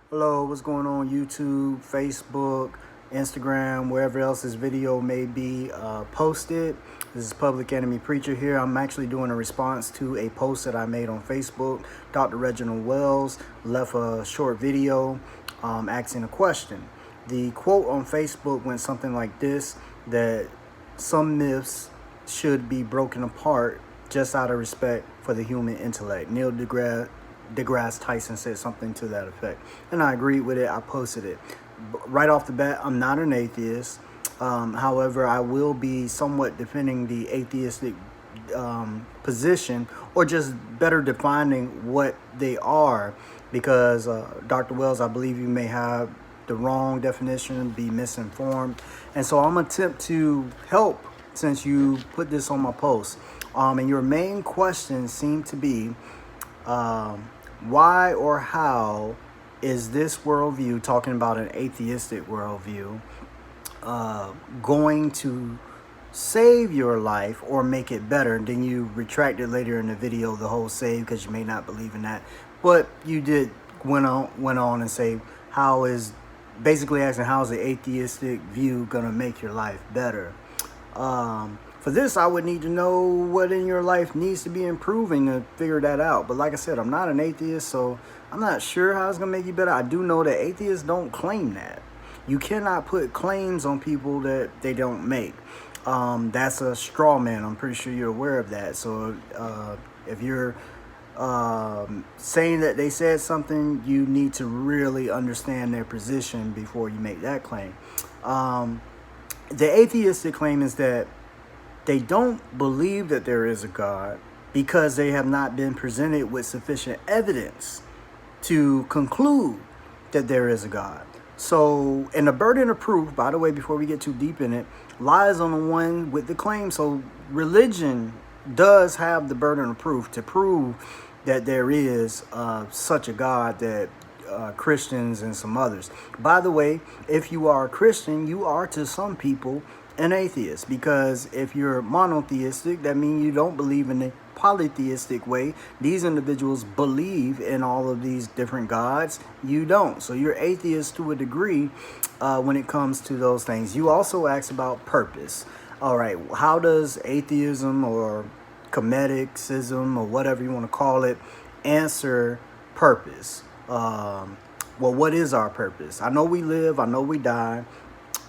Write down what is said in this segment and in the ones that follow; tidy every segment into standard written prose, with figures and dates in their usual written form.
Hello, what's going on YouTube, Facebook, Instagram, wherever else this video may be posted. This is Public Enemy Preacher here. I'm actually doing a response to a post that I made on Facebook. Dr. Reginald Wells left a short video asking a question. The quote on Facebook went something like this, that some myths should be broken apart just out of respect for the human intellect. Neil deGrasse Tyson said something to that effect, and I agreed with it. I posted it. Right off the bat, I'm not an atheist. However, I will be somewhat defending the atheistic position, or just better defining what they are, because Dr. Wells, I believe you may have the wrong definition, be misinformed, and so I'm gonna attempt to help since you put this on my post. And your main question seemed to be, why or how is this worldview, talking about an atheistic worldview, going to save your life or make it better? And then you retracted later in the video the whole save, because you may not believe in that, but you did went on and say, how is, basically asking, how is the atheistic view gonna make your life better? For this, I would need to know what in your life needs to be improving to figure that out. But like I said, I'm not an atheist, so I'm not sure how it's going to make you better. I do know that atheists don't claim that. You cannot put claims on people that they don't make. That's a straw man. I'm pretty sure you're aware of that. So if you're saying that they said something, you need to really understand their position before you make that claim. The atheistic claim is that they don't believe that there is a God because they have not been presented with sufficient evidence to conclude that there is a God. So, and the burden of proof, by the way, before we get too deep in it, lies on the one with the claim. So religion does have the burden of proof to prove that there is such a God, that Christians and some others. By the way, if you are a Christian, you are to some people an atheist, because if you're monotheistic, that means you don't believe in the polytheistic way. These individuals believe in all of these different gods. You don't. So you're atheist to a degree when it comes to those things. You also asked about purpose. All right, how does atheism or comedicism or whatever you want to call it answer purpose? Well, what is our purpose? I know we live, I know we die,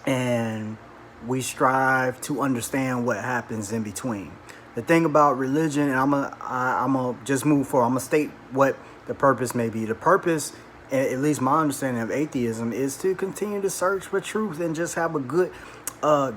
and we strive to understand what happens in between. The thing about religion, and I'm gonna just move forward, I'm gonna state what the purpose may be. The purpose, at least my understanding of atheism, is to continue to search for truth and just have a good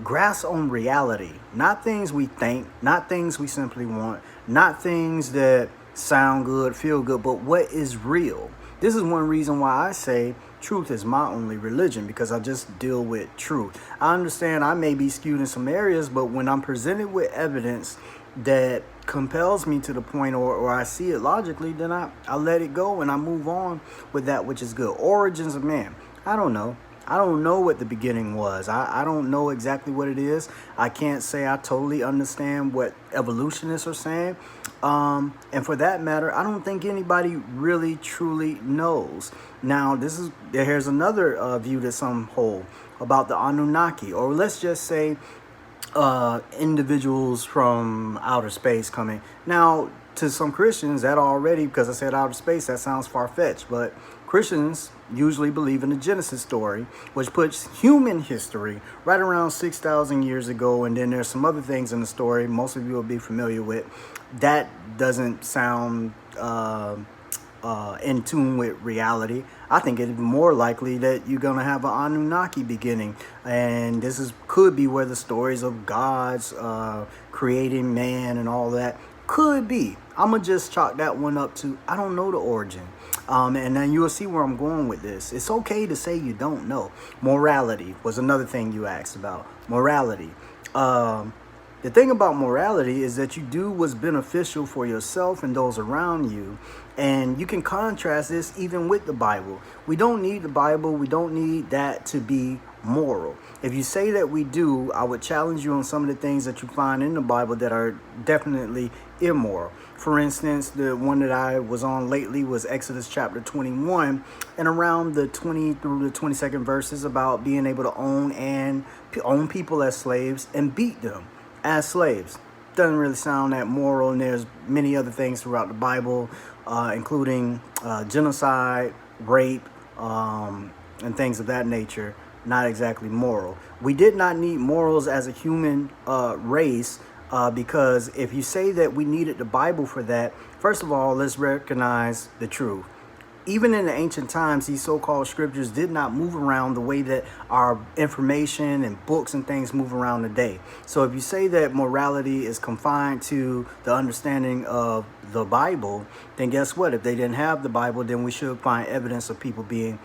grasp on reality. Not things we think, not things we simply want, not things that sound good, feel good, but what is real. This is one reason why I say truth is my only religion, because I just deal with truth. I understand I may be skewed in some areas, but when I'm presented with evidence that compels me to the point, or I see it logically, then I let it go and I move on with that which is good. Origins of man, I don't know. I don't know what the beginning was. I don't know exactly what it is. I can't say I totally understand what evolutionists are saying. And for that matter, I don't think anybody really truly knows. Now, here's another view that some hold about the Anunnaki, or let's just say individuals from outer space coming. Now, to some Christians, that already, because I said outer space, that sounds far-fetched, but Christians usually believe in the Genesis story, which puts human history right around 6,000 years ago, and then there's some other things in the story most of you will be familiar with. That doesn't sound in tune with reality. I think it's more likely that you're going to have an Anunnaki beginning, and this could be where the stories of gods creating man and all that could be. I'm going to just chalk that one up to, I don't know the origin. And then you'll see where I'm going with this. It's okay to say you don't know. Morality was another thing you asked about. Morality. The thing about morality is that you do what's beneficial for yourself and those around you. And you can contrast this even with the Bible. We don't need the Bible. We don't need that to be moral. If you say that we do, I would challenge you on some of the things that you find in the Bible that are definitely immoral. For instance, the one that I was on lately was Exodus chapter 21, and around the 20 through the 22nd verses about being able to own people as slaves and beat them as slaves. Doesn't really sound that moral, and there's many other things throughout the Bible, including genocide, rape, and things of that nature. Not exactly moral. We did not need morals as a human race, because if you say that we needed the Bible for that, first of all, let's recognize the truth. Even in the ancient times, these so-called scriptures did not move around the way that our information and books and things move around today. So if you say that morality is confined to the understanding of the Bible, then guess what? If they didn't have the Bible, then we should find evidence of people being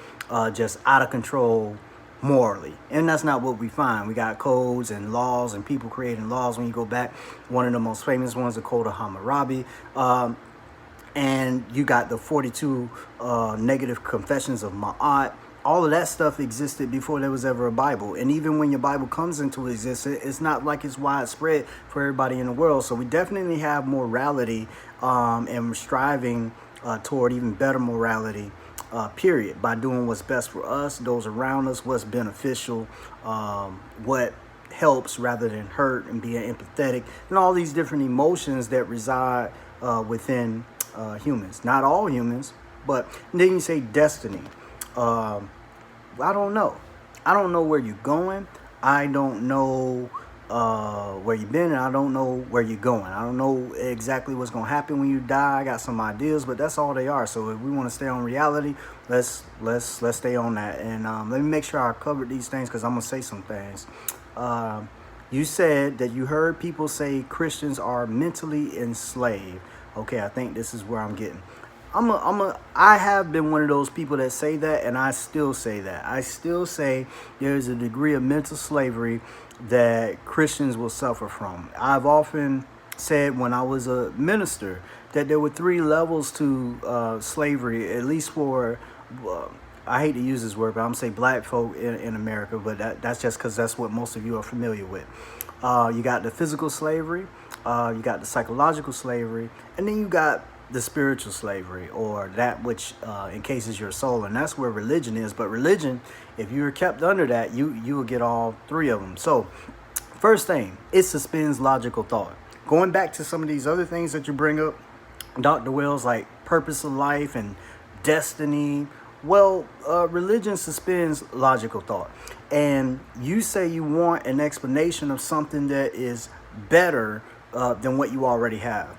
just out of control morally. And that's not what we find. We got codes and laws and people creating laws. When you go back, one of the most famous ones, the Code of Hammurabi, and you got the 42 negative confessions of Ma'at. All of that stuff existed before there was ever a Bible. And even when your Bible comes into existence, it's not like it's widespread for everybody in the world. So we definitely have morality, and we're striving toward even better morality, period, by doing what's best for us, those around us, what's beneficial, what helps rather than hurt, and being empathetic, and all these different emotions that reside within humans. Not all humans, but then you say destiny. I don't know. I don't know where you're going. I don't know where you've been, and I don't know where you're going. I don't know exactly what's going to happen when you die. I got some ideas, but that's all they are. So if we want to stay on reality, let's stay on that. And let me make sure I covered these things, because I'm going to say some things. You said that you heard people say Christians are mentally enslaved. Okay, I think this is where I'm getting. I have been one of those people that say that, and I still say that. I still say there's a degree of mental slavery that Christians will suffer from. I've often said when I was a minister that there were 3 levels to slavery, at least for, I hate to use this word, but I'm going to say black folk in America, but that's just because that's what most of you are familiar with. You got the physical slavery, you got the psychological slavery, and then you got the spiritual slavery, or that which encases your soul, and that's where religion is. But religion, if you're kept under that, you will get all 3 of them. So first thing, it suspends logical thought. Going back to some of these other things that you bring up, Dr. Wells, like purpose of life and destiny, well, religion suspends logical thought. And you say you want an explanation of something that is better than what you already have.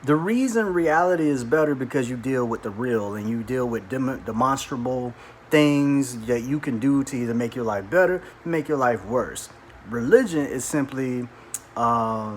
The reason reality is better because you deal with the real, and you deal with demonstrable things that you can do to either make your life better or make your life worse. Religion is simply a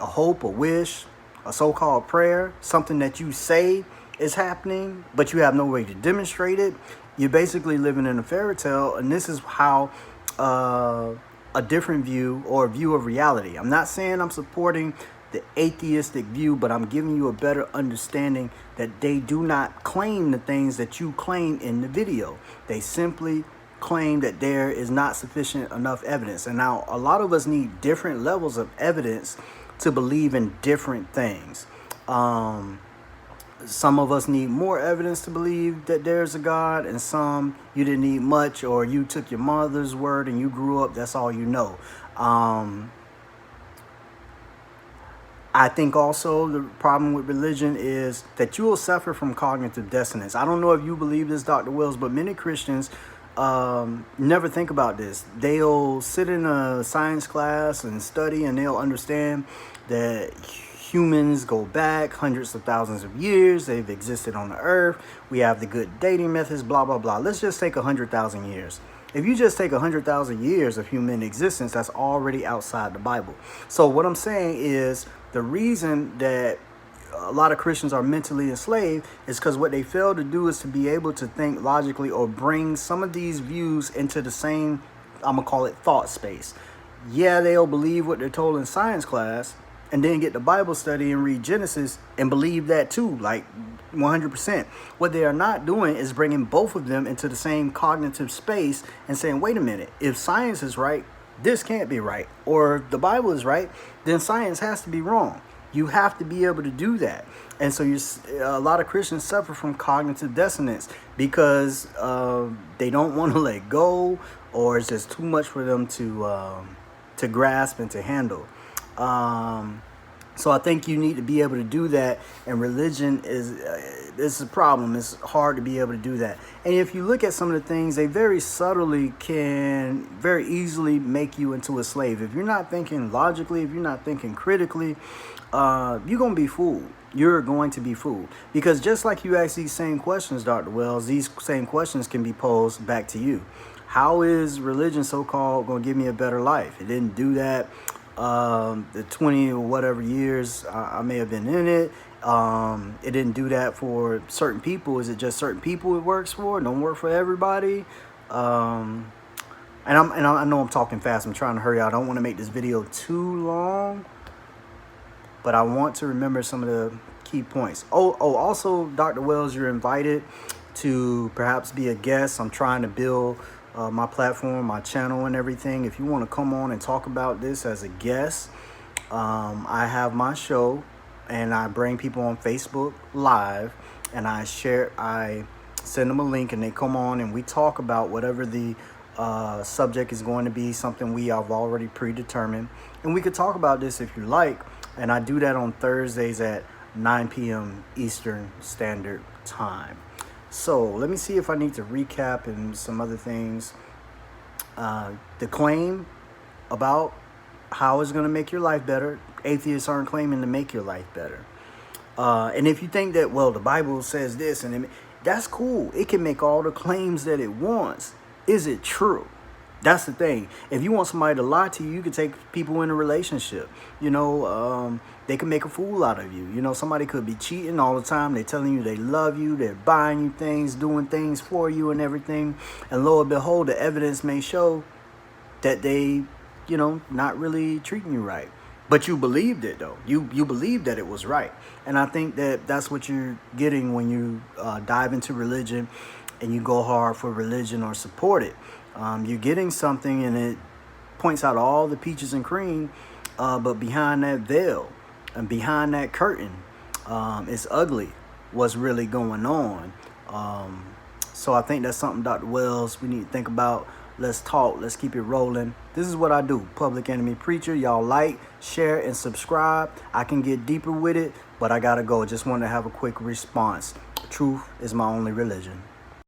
hope, a wish, a so-called prayer, something that you say is happening, but you have no way to demonstrate it. You're basically living in a fairy tale, and this is how a different view, or a view of reality. I'm not saying I'm supporting the atheistic view, but I'm giving you a better understanding that they do not claim the things that you claim in the video. They simply claim that there is not sufficient enough evidence. And now a lot of us need different levels of evidence to believe in different things. Some of us need more evidence to believe that there's a God, and some you didn't need much, or you took your mother's word and you grew up, that's all you know. I think also the problem with religion is that you will suffer from cognitive dissonance. I don't know if you believe this, Dr. Wills, but many Christians never think about this. They'll sit in a science class and study, and they'll understand that humans go back hundreds of thousands of years. They've existed on the earth. We have the good dating methods, blah, blah, blah. Let's just take 100,000 years. If you just take 100,000 years of human existence, that's already outside the Bible. So what I'm saying is the reason that a lot of Christians are mentally enslaved is because what they fail to do is to be able to think logically, or bring some of these views into the same, I'm going to call it, thought space. Yeah, they'll believe what they're told in science class, and then get the Bible study and read Genesis and believe that too, like 100%. What they are not doing is bringing both of them into the same cognitive space and saying, wait a minute, if science is right, this can't be right. Or the Bible is right, then science has to be wrong. You have to be able to do that. And so a lot of Christians suffer from cognitive dissonance because they don't want to let go, or it's just too much for them to grasp and to handle. So I think you need to be able to do that, and religion is a problem. It's hard to be able to do that. And if you look at some of the things, they very subtly can very easily make you into a slave. If you're not thinking logically, if you're not thinking critically, you're going to be fooled. You're going to be fooled. Because just like you ask these same questions, Dr. Wells, these same questions can be posed back to you. How is religion, so-called, going to give me a better life? It didn't do that. The 20 or whatever years I may have been in it, it didn't do that for certain people. Is it just certain people it works for? It don't work for everybody. And I know I'm talking fast. I'm trying to hurry. I don't want to make this video too long, but I want to remember some of the key points. Also, Dr. Wells, you're invited to perhaps be a guest. I'm trying to build my platform, my channel, and everything. If you want to come on and talk about this as a guest, I have my show, and I bring people on Facebook Live, and I send them a link, and they come on, and we talk about whatever the subject is going to be, something we have already predetermined, and we could talk about this if you like. And I do that on Thursdays at 9 p.m. Eastern Standard Time. So let me see if I need to recap and some other things. The claim about how it's going to make your life better. Atheists aren't claiming to make your life better. And if you think that, well, the Bible says this, and that's cool. It can make all the claims that it wants. Is it true? That's the thing. If you want somebody to lie to you, you can take people in a relationship. They can make a fool out of you. Somebody could be cheating all the time. They're telling you they love you. They're buying you things, doing things for you and everything. And lo and behold, the evidence may show that they, not really treating you right. But you believed it, though. You believed that it was right. And I think that that's what you're getting when you dive into religion and you go hard for religion or support it. You're getting something, and it points out all the peaches and cream, but behind that veil and behind that curtain, it's ugly what's really going on. So I think that's something, Dr. Wells, we need to think about. Let's talk. Let's keep it rolling. This is what I do. Public Enemy Preacher. Y'all like, share, and subscribe. I can get deeper with it, but I got to go. Just want to have a quick response. Truth is my only religion.